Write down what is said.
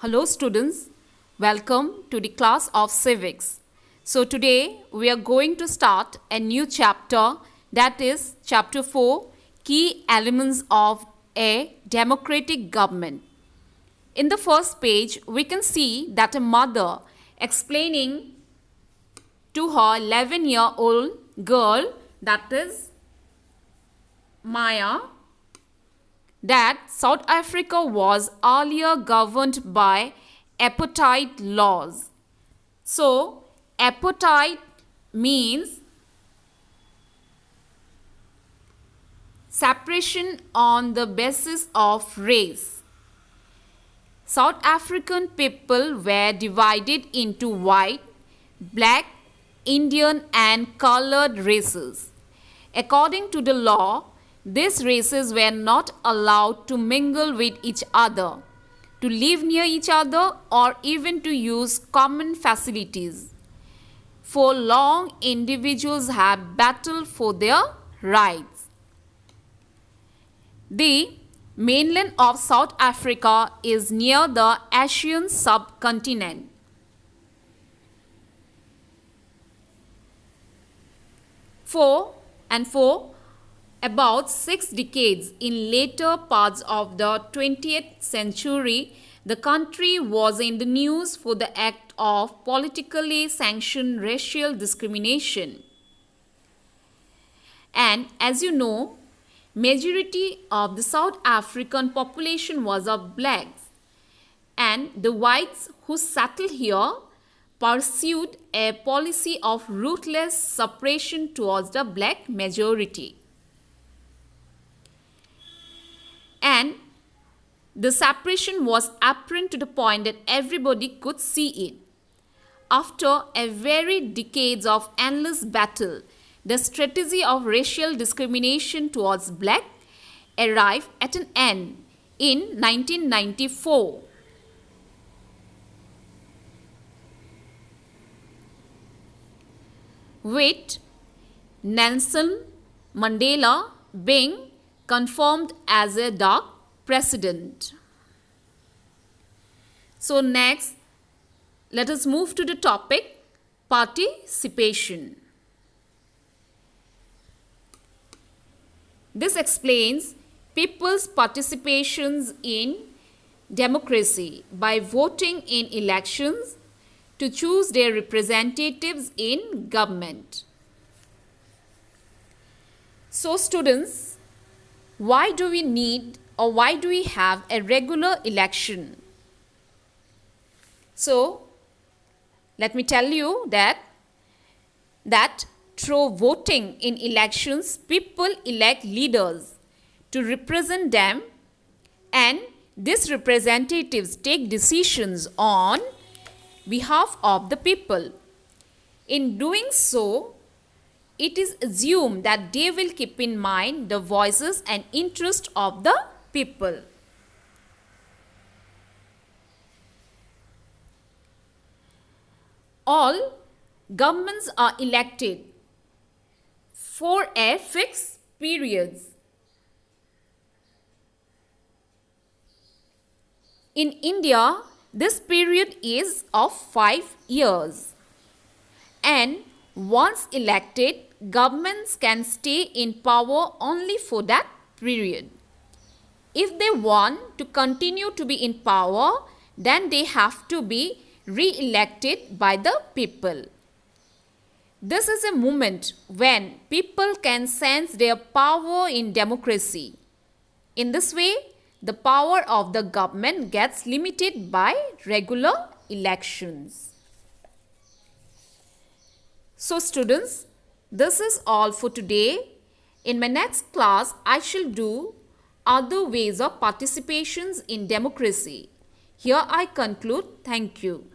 Hello students, welcome to the class of civics. So today we are going to start a new chapter, that is chapter 4, key elements of a democratic government. In the first page we can see that a mother explaining to her 11-year-old girl, that is Maya, that South Africa was earlier governed by apartheid laws. So, apartheid means separation on the basis of race. South African people were divided into white, black, Indian and colored races. According to the law, these races were not allowed to mingle with each other, to live near each other, or even to use common facilities. For long, individuals have battled for their rights. The mainland of South Africa is near the Asian subcontinent. For about 6 decades in later parts of the 20th century, the country was in the news for the act of politically sanctioned racial discrimination. And as you know, majority of the South African population was of blacks, and the whites who settled here pursued a policy of ruthless suppression towards the black majority. And the separation was apparent to the point that everybody could see it. After a very decades of endless battle, the strategy of racial discrimination towards black arrived at an end in 1994. With Nelson Mandela being confirmed as a dark president. So next, let us move to the topic participation. This explains people's participations in democracy by voting in elections to choose their representatives in government. So students, why do we need or why do we have a regular election? So, let me tell you that through voting in elections, people elect leaders to represent them, and these representatives take decisions on behalf of the people. In doing so, it is assumed that they will keep in mind the voices and interests of the people. All governments are elected for a fixed period. In India, this period is of 5 years, and once elected, governments can stay in power only for that period. If they want to continue to be in power, then they have to be re-elected by the people. This is a moment when people can sense their power in democracy. In this way, the power of the government gets limited by regular elections. So students, this is all for today. In my next class, I shall do other ways of participations in democracy. Here I conclude. Thank you.